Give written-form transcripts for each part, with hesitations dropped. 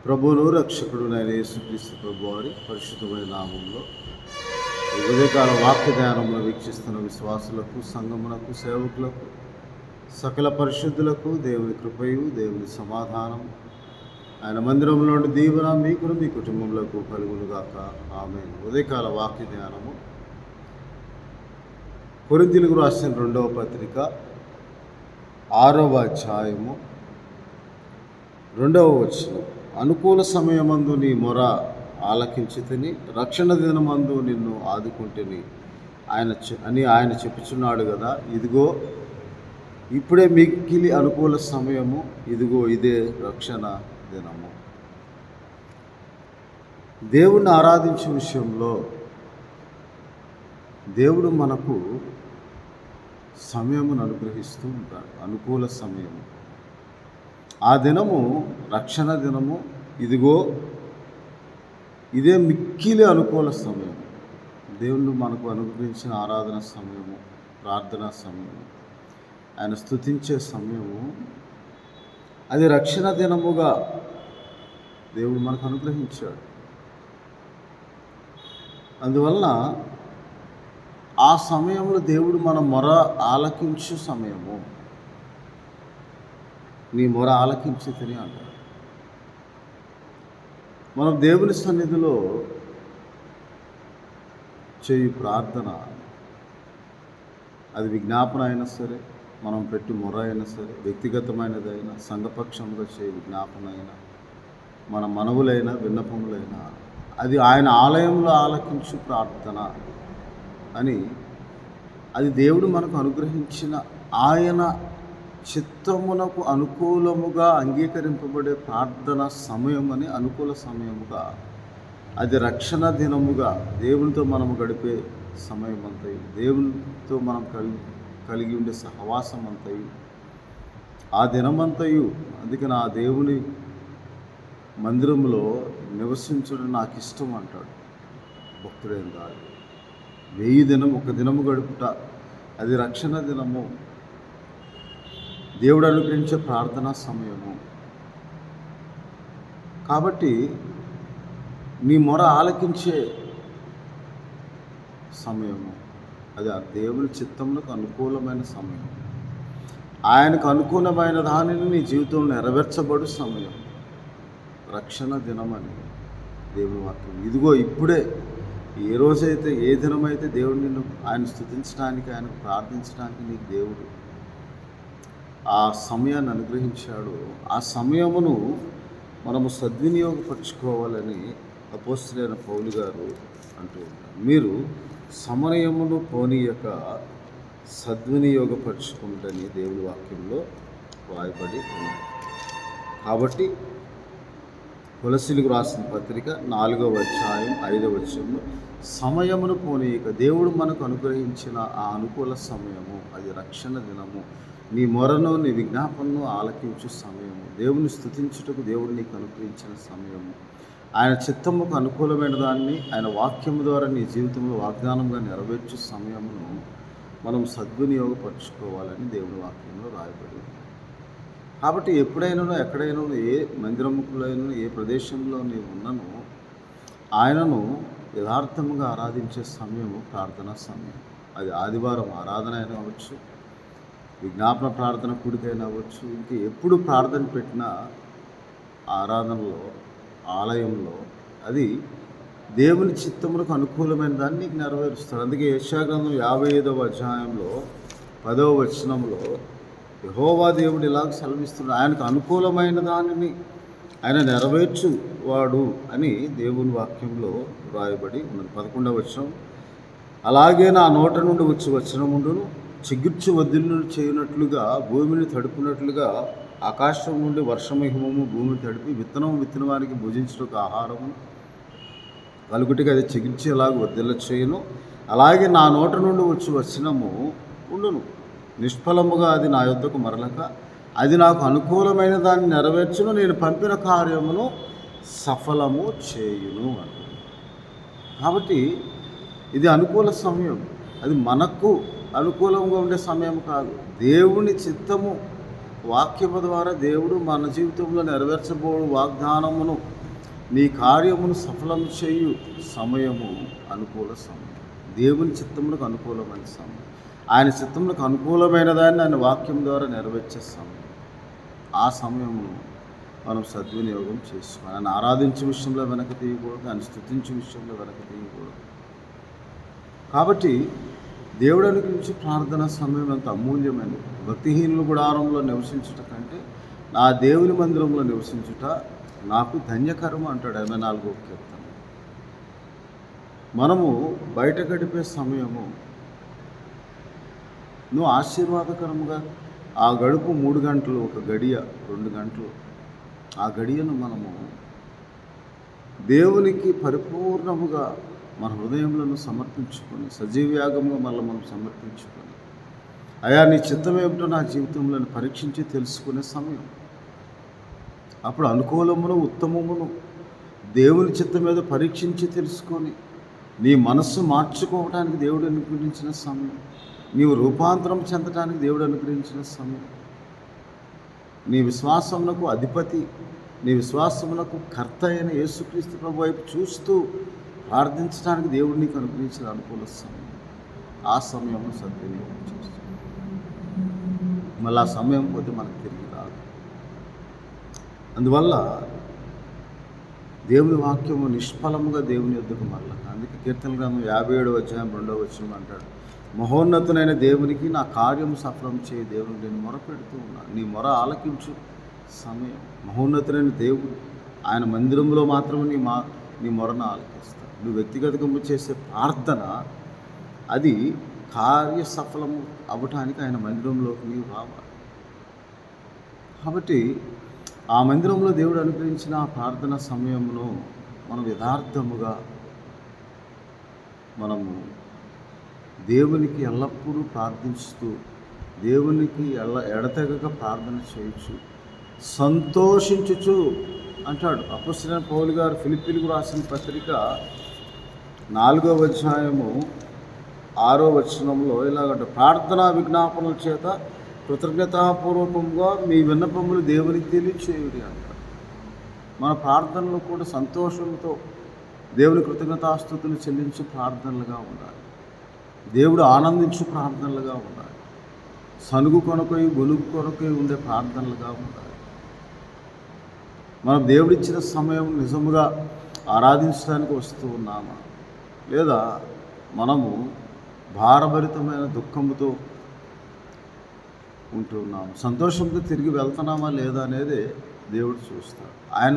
ప్రభువును రక్షకుడునైన యేసుక్రీస్తు ప్రభువారి పరిశుద్ధమైన నామంలో ఈ ఉదయకాల వాక్య ధ్యానమును వీక్షిస్తున్న విశ్వాసులకు, సంఘమునకు, సేవకులకు, సకల పరిశుద్ధులకు దేవుని కృపయు, దేవుని సమాధానం, ఆయన మందిరంలోని దీవెన మీకును మీ కుటుంబములకు కలుగునుగాక. ఆమేన్. ఉదయకాల వాక్య ధ్యానము కొరింథీయులకు రాసిన 2వ పత్రిక 6వ అధ్యాయము 2వ వచనం. అనుకూల సమయమందు నీ మొర ఆలకించితిని, రక్షణ దినమందు నిన్ను ఆదుకుంటుని ఆయన చెప్పుచున్నాడు కదా. ఇదిగో ఇప్పుడే మిక్కిలి అనుకూల సమయము, ఇదిగో ఇదే రక్షణ దినము. దేవుణ్ణి ఆరాధించే విషయంలో దేవుడు మనకు సమయమును అనుగ్రహిస్తూ ఉంటాడు. అనుకూల సమయము, ఆ దినము రక్షణ దినము. ఇదిగో ఇదే మిక్కిలి అనుకూల సమయం. దేవుడు మనకు అనుగ్రహించిన ఆరాధన సమయము, ప్రార్థనా సమయము, ఆయన స్తుతించే సమయము, అది రక్షణ దినముగా దేవుడు మనకు అనుగ్రహించాడు. అందువలన ఆ సమయంలో దేవుడు మన మొర ఆలకించు సమయము. నీ మొర ఆలకించితిని అంటాడు. మనం దేవుని సన్నిధిలో చేయు ప్రార్థన, అది విజ్ఞాపన అయినా సరే, మనం పెట్టి మొర అయినా సరే, వ్యక్తిగతమైనదైనా, సంఘపక్షంగా చేయ విజ్ఞాపన అయినా, మన మనవులైనా విన్నపములైనా, అది ఆయన ఆలయంలో ఆలకించు ప్రార్థన అని, అది దేవుడు మనకు అనుగ్రహించిన ఆయన చిత్తమునకు అనుకూలముగా అంగీకరింపబడే ప్రార్థన సమయం అని, అనుకూల సమయముగా, అది రక్షణ దినముగా, దేవునితో మనము గడిపే సమయం అంతయు, దేవునితో మనం కలిగి ఉండే సహవాసం అంతయు, ఆ దినమంతయు. అందుకని ఆ దేవుని మందిరంలో నివసించడం నాకు ఇష్టం అంటాడు భక్తుడైన కాదు. 1000 దినం ఒక దినము గడుపుట, అది రక్షణ దినము, దేవుడు అనుగ్రహించే ప్రార్థనా సమయము. కాబట్టి నీ మొర ఆలకించే సమయము, అది ఆ దేవుని చిత్తములకు అనుకూలమైన సమయం, ఆయనకు అనుకూలమైన దానిని నీ జీవితంలో నెరవేర్చబడు సమయం, రక్షణ దినమని దేవుని వాక్యం. ఇదిగో ఇప్పుడే, ఏ రోజైతే, ఏ దినమైతే దేవుడు నిన్ను ఆయన స్తుతించడానికి, ఆయన ప్రార్థించడానికి నీకు దేవుడు ఆ సమయాన్ని అనుగ్రహించాడు, ఆ సమయమును మనము సద్వినియోగపరచుకోవాలని అపోస్తలుడైన పౌలు గారు అంటూ ఉంటారు. మీరు సమయమును పోనీయక సద్వినియోగపరచుకుంటని దేవుని వాక్యంలో రాయబడి ఉన్నారు. కాబట్టి కొలసీలకు రాసిన పత్రిక 4వ అధ్యాయం 5వ వచనంలో, సమయమును పోనీయక, దేవుడు మనకు అనుగ్రహించిన ఆ అనుకూల సమయము, అది రక్షణ దినము, నీ మొరను, నీ విజ్ఞాపనను ఆలకించు సమయము, దేవుని స్తుతించుటకు దేవుడు నీకు అనుగ్రహించిన సమయము, ఆయన చిత్తముకు అనుకూలమైన దాన్ని ఆయన వాక్యము ద్వారా నీ జీవితంలో వాగ్దానంగా నెరవేర్చు సమయమును మనం సద్వినియోగపరచుకోవాలని దేవుని వాక్యంలో రాయబడి. కాబట్టి ఎప్పుడైనా, ఎక్కడైనా, ఏ మందిరములైనా, ఏ ప్రదేశంలో నీవు ఉన్నను, ఆయనను యథార్థముగా ఆరాధించే సమయము ప్రార్థనా సమయం. అది ఆదివారం ఆరాధన అయినా అవ్వచ్చు, విజ్ఞాపన ప్రార్థన కూడికైనా అవ్వచ్చు, ఇంక ఎప్పుడు ప్రార్థన పెట్టినా ఆరాధనలో, ఆలయంలో, అది దేవుని చిత్తములకు అనుకూలమైన దాన్ని నీకు నెరవేరుస్తాడు. అందుకే యెషయా గ్రంథం 55వ అధ్యాయంలో 10వ వచనంలో యెహోవా దేవుడు ఇలాగ సెలవిస్తున్నాడు, ఆయనకు అనుకూలమైన దానిని ఆయన నెరవేర్చువాడు అని దేవుని వాక్యంలో రాయబడి ఉన్నది. 11వ వచనం, అలాగే నా నోట నుండి వచ్చి వచనముండును, చిగుర్చి వదిలిన చేయనట్లుగా, భూమిని తడుపునట్లుగా, ఆకాశం నుండి వర్షమహిమము భూమిని తడిపి విత్తన వారికి భుజించుటకు ఆహారము కలుగుటికి అది చిగిర్చేలాగా వదిల చేయను. అలాగే నా నోట నుండి వచ్చి వచనము ఉండును, నిష్ఫలముగా అది నా యొద్దకు మరలక, అది నాకు అనుకూలమైన దాన్ని నెరవేర్చును, నేను పంపిన కార్యమును సఫలము చేయును అంటారు. కాబట్టి ఇది అనుకూల సమయం, అది మనకు అనుకూలంగా ఉండే సమయం కాదు, దేవుని చిత్తము వాక్యము ద్వారా దేవుడు మన జీవితంలో నెరవేర్చబోడు వాగ్దానమును, నీ కార్యమును సఫలం చేయు సమయము అనుకూల సమయం. దేవుని చిత్తములకు అనుకూలమైన సమయం, ఆయన చిత్తములకు అనుకూలమైన దాన్ని ఆయన వాక్యం ద్వారా నెరవేర్చే సమయం. ఆ సమయమును మనం సద్వినియోగం చేసుకోవాలి. ఆయన ఆరాధించే విషయంలో వెనక తీయకూడదు, ఆయన స్తుతించే విషయంలో వెనక తీయకూడదు. కాబట్టి దేవుడు అనుగ్రహించి ప్రార్థనా సమయం ఎంత అమూల్యమైనది. భక్తిహీనుల గుడారంలో నివసించుట కంటే నా దేవుని మందిరంలో నివసించుట నాకు ధన్యకరం అంటాడు 84వ కీర్తన. మనము బయట గడిపే సమయము నువ్వు ఆశీర్వాదకరంగా ఆ గడుపు 3 గంటలు, ఒక గడియ 2 గంటలు, ఆ గడియను మనము దేవునికి పరిపూర్ణముగా మన హృదయంలో సమర్పించుకొని, సజీవయాగంగా మళ్ళీ మనం సమర్పించుకొని, అయా నీ చిత్తం ఏమిటో నా జీవితంలో పరీక్షించి తెలుసుకునే సమయం. అప్పుడు అనుకూలమును ఉత్తమమును దేవుని చిత్తం మీద పరీక్షించి తెలుసుకొని నీ మనస్సు మార్చుకోవడానికి దేవుడు అనుగ్రహించిన సమయం, నీవు రూపాంతరం చెందడానికి దేవుడు అనుగ్రహించిన సమయం, నీ విశ్వాసమునకు అధిపతి, నీ విశ్వాసమునకు కర్త అయిన యేసుక్రీస్తు ప్రభు వైపు చూస్తూ ప్రార్థించడానికి దేవుడు నీకు అనుగ్రహించిన అనుకూల సమయం. ఆ సమయంలో సద్వినియోగం చేస్తాం. మళ్ళీ ఆ సమయం పోతే మనకు తిరిగి రాదు. అందువల్ల దేవుని వాక్యము నిష్ఫలముగా దేవుని యొద్దకు మళ్ళా. అందుకే కీర్తన గ్రంథం 57వ అధ్యాయం 2వ వచనం అంటాడు, మహోన్నతునైన దేవునికి నా కార్యము సఫలం చేయ దేవునికి నేను మొర పెడుతూ ఉన్నాను, నీ మొర ఆలకించు సమయం. మహోన్నతులైన దేవుడు ఆయన మందిరంలో మాత్రమే నీ మొరను ఆలకిస్తాడు. నువ్వు వ్యక్తిగతంగా చేసే ప్రార్థన అది కార్య సఫలము అవ్వటానికి ఆయన మందిరంలోకి నీవు రావాలి. కాబట్టి ఆ మందిరంలో దేవుడు అనుగ్రహించిన ఆ ప్రార్థన సమయమును మనం యథార్థముగా మనము దేవునికి ఎల్లప్పుడూ ప్రార్థిస్తూ, దేవునికి ఎడతెగక ప్రార్థన చేయొచ్చు, సంతోషించుచు అంటాడు అపోస్తలుడైన పౌలు గారు ఫిలిప్పీలకు రాసిన పత్రిక 4వ అధ్యాయము 6వ వచనంలో ఇలాగంట, ప్రార్థనా విజ్ఞాపనల చేత కృతజ్ఞతాపూర్వకంగా మీ విన్నపములు దేవునికి తెలియచేయుడి అంటాడు. మన ప్రార్థనలు కూడా సంతోషంతో దేవుని కృతజ్ఞతాస్తుతులు చెల్లించు ప్రార్థనలుగా ఉండాలి. దేవుడు ఆనందించు ప్రార్థనలుగా ఉండాలి. సనుగు కొనకై గొలుగు కొనకై ఉండే ప్రార్థనలుగా ఉండాలి. మనం దేవుడిచ్చిన సమయం నిజముగా ఆరాధించడానికి వస్తూ ఉన్నామా, లేదా మనము భారభరితమైన దుఃఖముతో ఉంటూ ఉన్నాము, సంతోషంతో తిరిగి వెళ్తున్నామా లేదా అనేది దేవుడు చూస్తాడు. ఆయన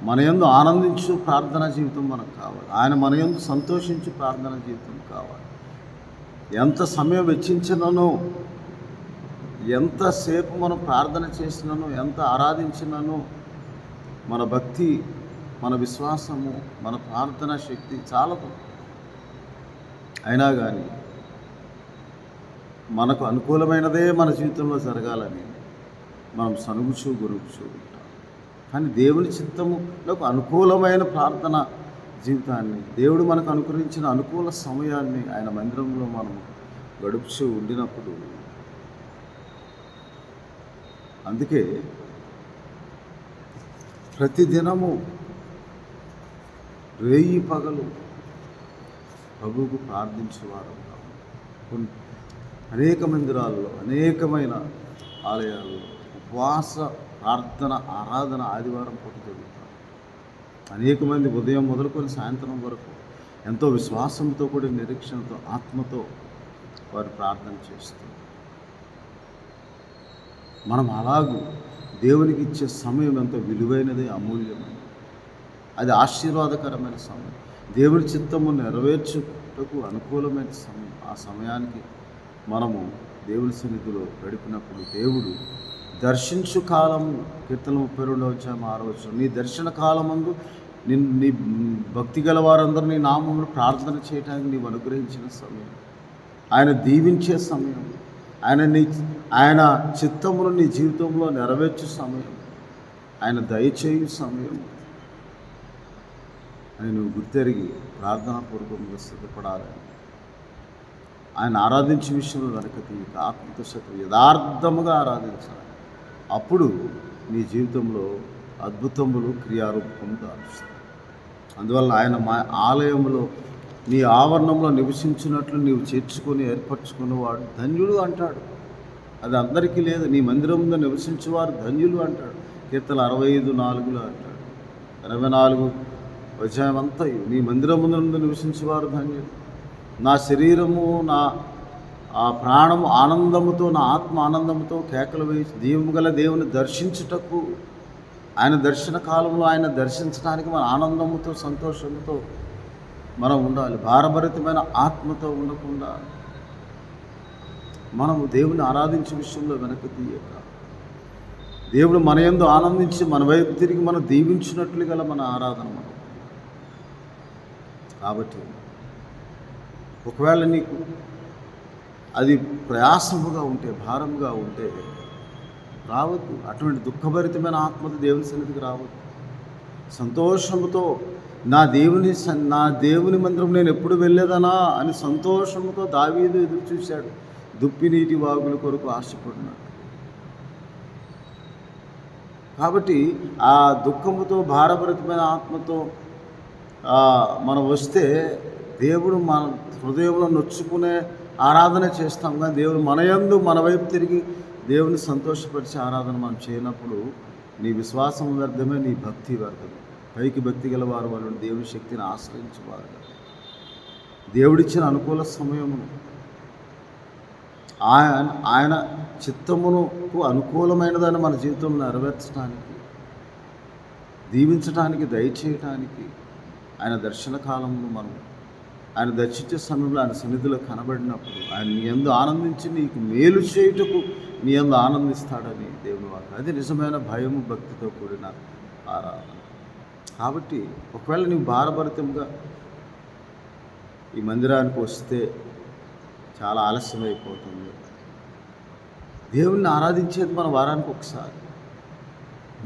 మన యందు ఆనందించు ప్రార్థనా జీవితం మనకు కావాలి. ఆయన మన యందు సంతోషించు ప్రార్థనా జీవితం కావాలి. ఎంత సమయం వెచ్చించిననో, ఎంతసేపు మనం ప్రార్థన చేసినానో, ఎంత ఆరాధించినానో, మన భక్తి, మన విశ్వాసము, మన ప్రార్థనా శక్తి చాలదు. అయినా కానీ మనకు అనుకూలమైనదే మన జీవితంలో జరగాలని మనం సనుగుచూ గురుగుచూ ఉంటాం. కానీ దేవుని చిత్తములకు అనుకూలమైన ప్రార్థన జీవితాన్ని, దేవుడు మనకు అనుగ్రహించిన అనుకూల సమయాన్ని ఆయన మందిరంలో మనం గడుపుచూ ఉండినప్పుడు, అందుకే ప్రతిదినము రేయి పగలు ప్రభువుకు ప్రార్థించేవారు. అనేక మందిరాల్లో, అనేకమైన ఆలయాల్లో ఉపవాస ప్రార్థన ఆరాధన ఆదివారం పూట జరుగుతారు. అనేక మంది ఉదయం మొదలుకొని సాయంత్రం వరకు ఎంతో విశ్వాసంతో కూడిన నిరీక్షణతో, ఆత్మతో వారు ప్రార్థన చేస్తారు. మనం అలాగూ దేవునికి ఇచ్చే సమయం ఎంతో విలువైనది, అమూల్యమైనది. అది ఆశీర్వాదకరమైన సమయం, దేవుని చిత్తము నెరవేర్చుటకు అనుకూలమైన సమయం. ఆ సమయానికి మనము దేవుని సన్నిధిలో గడిపినప్పుడు దేవుడు దర్శించు కాలము, కీర్తన 32వ అధ్యాయం 6వ వచనం, నీ దర్శన కాలమందు నీ భక్తి గల వారందరూ నీ నామమును ప్రార్థన చేయడానికి నీవు అనుగ్రహించిన సమయం, ఆయన దీవించే సమయం, ఆయన చిత్తమును నీ జీవితంలో నెరవేర్చే సమయం, ఆయన దయచేయు సమయం అని నువ్వు గుర్తెరిగి ప్రార్థనాపూర్వకంగా సిద్ధపడాలని, ఆయన ఆరాధించే విషయంలో వెనక తీయక ఆత్మతో యథార్థముగా ఆరాధించాలి. అప్పుడు నీ జీవితంలో అద్భుతములు క్రియారూపం దాల్చుతాయి. అందువల్ల ఆయన మా ఆలయంలో నీ ఆవరణంలో నివసించినట్లు నీవు చేర్చుకొని ఏర్పరచుకున్నవాడు ధన్యుడు అంటాడు. అది అందరికీ లేదు. నీ మందిరంలో నివసించేవారు ధన్యులు అంటాడు. కీర్తన 65:4 అంటాడు. 24 అధ్యాయం అంతా నీ మందిరమునందు నివసించేవారు ధన్యులు. నా శరీరము నా ప్రాణము ఆనందముతో, నా ఆత్మ ఆనందముతో కేకలు వేసి దీవము గల దేవుని దర్శించుటకు, ఆయన దర్శన కాలంలో ఆయన దర్శించడానికి మన ఆనందముతో సంతోషంతో మనం ఉండాలి. భారభరితమైన ఆత్మతో ఉండకుండా మనము దేవుని ఆరాధించే విషయంలో వెనక్కి తీయక, దేవుడు మన యందు ఆనందించి మన వైపు తిరిగి మనం దీవించినట్లు గల మన ఆరాధన మనం. కాబట్టి ఒకవేళ నీకు అది ప్రయాసముగా ఉంటే, భారముగా ఉంటే రావద్దు. అటువంటి దుఃఖభరితమైన ఆత్మతో దేవుని సన్నిధికి రావద్దు. సంతోషముతో నా దేవుని మందిరం నేను ఎప్పుడు వెళ్ళేదనా అని సంతోషముతో దావీదు ఎదురు చూశాడు. దుప్పినీటి వాగుల కొరకు ఆశపడినాడు. కాబట్టి ఆ దుఃఖముతో, భారభరితమైన ఆత్మతో మనం వస్తే దేవుడు మన హృదయంలో నొచ్చుకునే ఆరాధన చేస్తాం. కానీ దేవుడు మన యందు మన వైపు తిరిగి దేవుని సంతోషపరిచే ఆరాధన మనం చేయనప్పుడు నీ విశ్వాసం వ్యర్థమే, నీ భక్తి వ్యర్థమే. పైకి భక్తి గల వారు వాళ్ళు దేవుని శక్తిని ఆశ్రయించేవారు. దేవుడిచ్చిన అనుకూల సమయమును ఆయన చిత్తమునకు అనుకూలమైనదాన్ని మన జీవితంలో నెరవేర్చడానికి, దీవించడానికి, దయచేయటానికి ఆయన దర్శన కాలంలో మనం ఆయన దర్శించే సమయంలో ఆయన సన్నిధిలో కనబడినప్పుడు ఆయన నీ యందు ఆనందించి నీకు మేలు చేయుటకు నీ యందు ఆనందిస్తాడని దేవుని వాక్యం. అది నిజమైన భయము, భక్తితో కూడిన ఆరాధన. కాబట్టి ఒకవేళ నీవు భారభరితంగా ఈ మందిరానికి వస్తే చాలా ఆలస్యం అయిపోతుంది. దేవుణ్ణి ఆరాధించేది మన వారానికి ఒకసారి,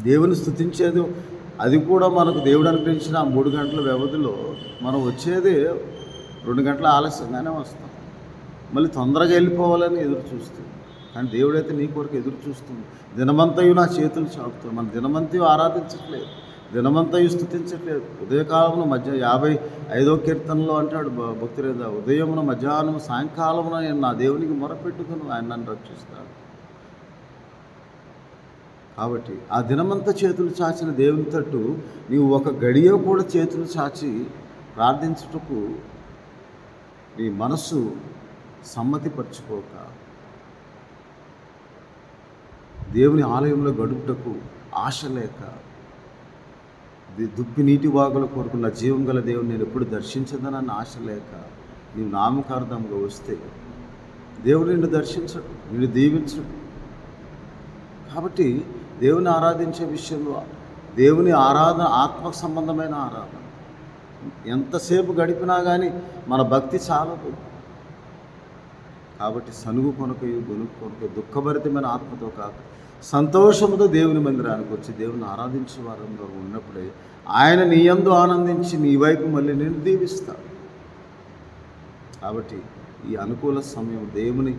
దేవుని స్తుతించేది అది కూడా మనకు దేవుడు అనుగ్రహించిన 3 గంటల వ్యవధిలో మనం వచ్చేది 2 గంటల ఆలస్యంగానే వస్తాం. మళ్ళీ తొందరగా వెళ్ళిపోవాలని ఎదురు చూస్తుంది. కానీ దేవుడైతే నీ కొరకు ఎదురు చూస్తుంది. దినమంతయు నా చేతులు చాపుతుంది. మన దినమంతయు ఆరాధించట్లేదు, దినమంతయు స్తుతించట్లేదు. ఉదయకాలమున 55వ కీర్తనలో అంటాడు భక్తురేదా, ఉదయమున మధ్యాహ్నం సాయంకాలమున నేను నా దేవునికి మొరపెట్టుకుని ఆయన నన్ను రక్షిస్తాడు. కాబట్టి ఆ దినమంతా చేతులు చాచిన దేవుని తట్టు నీవు ఒక గడియ కూడా చేతులు చాచి ప్రార్థించుటకు నీ మనస్సు సమ్మతిపరచుకోక, దేవుని ఆలయంలో గడుపుటకు ఆశ లేక, దుప్పి నీటి వాగుల కోరుకున్న జీవం గల దేవుని నేను ఎప్పుడు దర్శించదనన్న ఆశ లేక నీవు నామకార్థంగా వస్తే దేవుడు నిన్ను దర్శించడు, నిన్ను దీవించడు. కాబట్టి దేవుని ఆరాధించే విషయంలో దేవుని ఆరాధన ఆత్మ సంబంధమైన ఆరాధన. ఎంతసేపు గడిపినా కానీ మన భక్తి చాలదు. కాబట్టి సనుగు కొనకయు గొనుగు కొనకయు దుఃఖభరితమైన ఆత్మతో కాక సంతోషంతో దేవుని మందిరానికి వచ్చి దేవుని ఆరాధించే వారంలో ఉన్నప్పుడే ఆయన నీ యందు ఆనందించి నీ వైపు మళ్ళీ నేను దీవిస్తాడు. కాబట్టి ఈ అనుకూల సమయం, దేవుని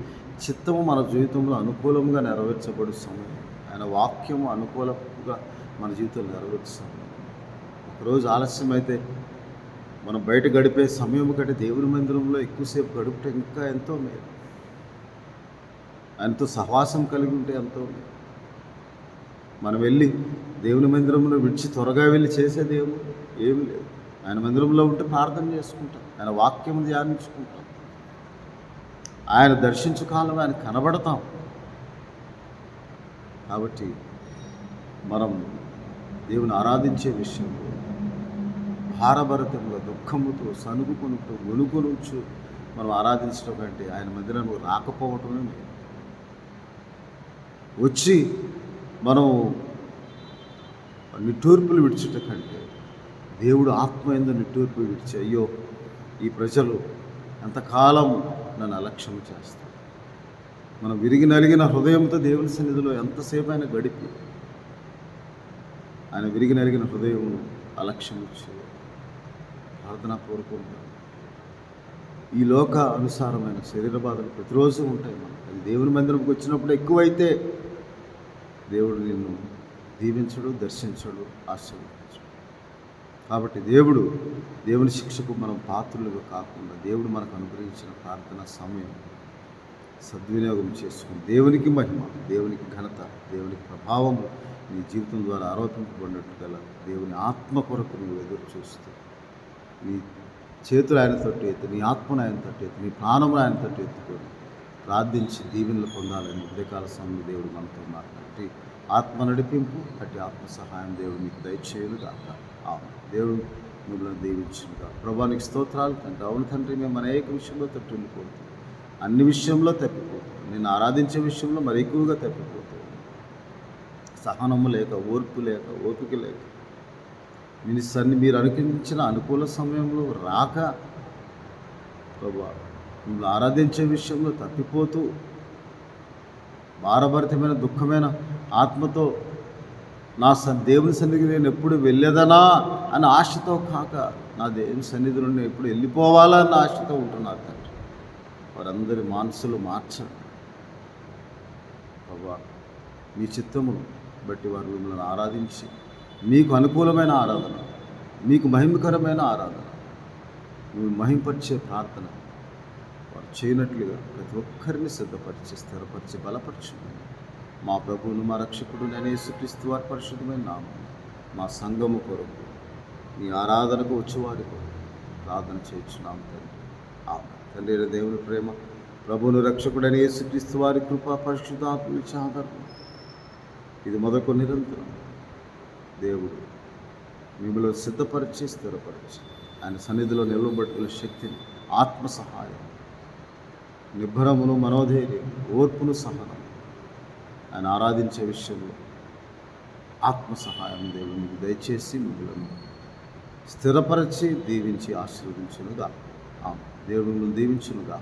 చిత్తము మన జీవితంలో అనుకూలంగా నెరవేర్చబడు సమయం, ఆయన వాక్యము అనుకూలంగా మన జీవితంలో నెరవేర్చే సమయం. ఒకరోజు ఆలస్యమైతే మనం బయట గడిపే సమయం కంటే దేవుని మందిరంలో ఎక్కువసేపు గడిపితే ఇంకా ఎంతో మేలు. ఆయనతో సహవాసం కలిగి ఉంటే ఎంతో మేలు. మనం వెళ్ళి దేవుని మందిరంలో విడిచి త్వరగా వెళ్ళి చేసేది ఏమీ లేదు. ఆయన మందిరంలో ఉంటే ప్రార్థన చేసుకుంటాం, ఆయన వాక్యం ధ్యానించుకుంటాం, ఆయన దర్శించు కాలం ఆయన కనబడతాం. కాబట్టి మనం దేవుని ఆరాధించే విషయంలో భారభరితంగా దుఃఖముతో, సనుగుకొనుతూ, గొనుగొనుచు మనం ఆరాధించడం కంటే ఆయన మందిరంలో రాకపోవటమే మేలు. వచ్చి మనం నిట్టూర్పులు విడిచుట కంటే దేవుడు ఆత్మ యందు నిట్టూర్పు విడిచి, అయ్యో ఈ ప్రజలు ఎంతకాలం నన్ను అలక్ష్యం చేస్తారు. మనం విరిగి నలిగిన హృదయంతో దేవుని సన్నిధిలో ఎంతసేపు ఆయన గడిపి ఆయన విరిగి నలిగిన హృదయం అలక్ష్యం ఇచ్చి ప్రార్థనాపూర్వకంగా ఈ లోక అనుసారమైన శరీర బాధలు ప్రతిరోజు ఉంటాయి. మనకు అది దేవుని మందిరంకి వచ్చినప్పుడు ఎక్కువైతే దేవుడు నిన్ను దీవించడు, దర్శించడు, ఆశీర్వదించడు. కాబట్టి దేవుని శిక్షకు మనం పాత్రులుగా కాకుండా దేవుడు మనకు అనుగ్రహించిన ప్రార్థన సమయం సద్వినియోగం చేసుకుని దేవునికి మహిమ, దేవునికి ఘనత, దేవునికి ప్రభావము నీ జీవితం ద్వారా ఆరోపింపబడినట్టు గల దేవుని ఆత్మ కొరకు నువ్వు ఎదురు చూస్తూ నీ చేతులు ఆయన తట్టు ఎత్తి, నీ ఆత్మను ఆయన తట్టు ఎత్తి, నీ ప్రాణమును ఆయన తట్టు ఎత్తుకొని ప్రార్థించి దీవెనలు పొందాలని ఉదయకాల సమయంలో దేవుడు మనతో మాట్లాడి ఆత్మ నడిపింపు, అట్టి ఆత్మ సహాయం దేవుడు మీకు దయచేయునుగాక. దేవుడు మిమ్మల్ని దీవించునుగా. ప్రభానికి స్తోత్రాలు తండ్రి. అవును తండ్రి, మేము అనేక విషయంలో తట్టుకుపోతాం, అన్ని విషయంలో తప్పిపోతాం, నేను ఆరాధించే విషయంలో మరి ఎక్కువగా తప్పిపోతాం. సహనము లేక, ఓర్పు లేక, ఓపిక లేక, మీరు అనుకరించిన అనుకూల సమయంలో రాక ప్రభా మిమ్మల్ని ఆరాధించే విషయంలో తప్పిపోతూ భారభరితమైన దుఃఖమైన ఆత్మతో దేవుని సన్నిధికి నేను ఎప్పుడు వెళ్ళేదనా అని ఆశతో కాక నా దేవుని సన్నిధి నుండి ఎప్పుడు వెళ్ళిపోవాలా అన్న ఆశతో ఉంటున్నారు తండ్రి. వారందరి మనసులు మార్చండి ప్రభా. మీ చిత్తమును బట్టి వారు మిమ్మల్ని ఆరాధించి మీకు అనుకూలమైన ఆరాధన, మీకు మహిమకరమైన ఆరాధన, మిమ్మల్ని మహింపరిచే ప్రార్థన వారు చేయనట్లుగా ప్రతి ఒక్కరిని సిద్ధపరిచి, స్థిరపరిచి, బలపరచండి. మా ప్రభువును, మా రక్షకుడు నేను యేసుక్రీస్తు వారి పరిశుద్ధమైన నామం మా సంఘము కొరకు, నీ ఆరాధనకు వచ్చేవారి కొరకు ప్రార్థన చేయించున్నాము తండ్రి. తండ్రి అయిన దేవుని ప్రేమ, ప్రభువును రక్షకుడని యేసుక్రీస్తు వారి కృప, పరిశుద్ధాత్మ ఇచ్చే ఆధారం ఇది మొదకు నిరంతరం దేవుడు మిమ్మల్ని సిద్ధపరిచి, స్థిరపరిచి ఆయన సన్నిధిలో నిలవబట్టుకునే శక్తిని, ఆత్మ సహాయం, నిబ్బరమును, మనోధైర్యం, ఓర్పును, సహనం ఆయన ఆరాధించే విషయంలో ఆత్మ సహాయం దేవుడు మీకు దయచేసి మిమ్మల్ని స్థిరపరిచి దీవించి ఆశీర్వదించునుగా. దేవుడు మిమ్మల్ని దీవించునుగా.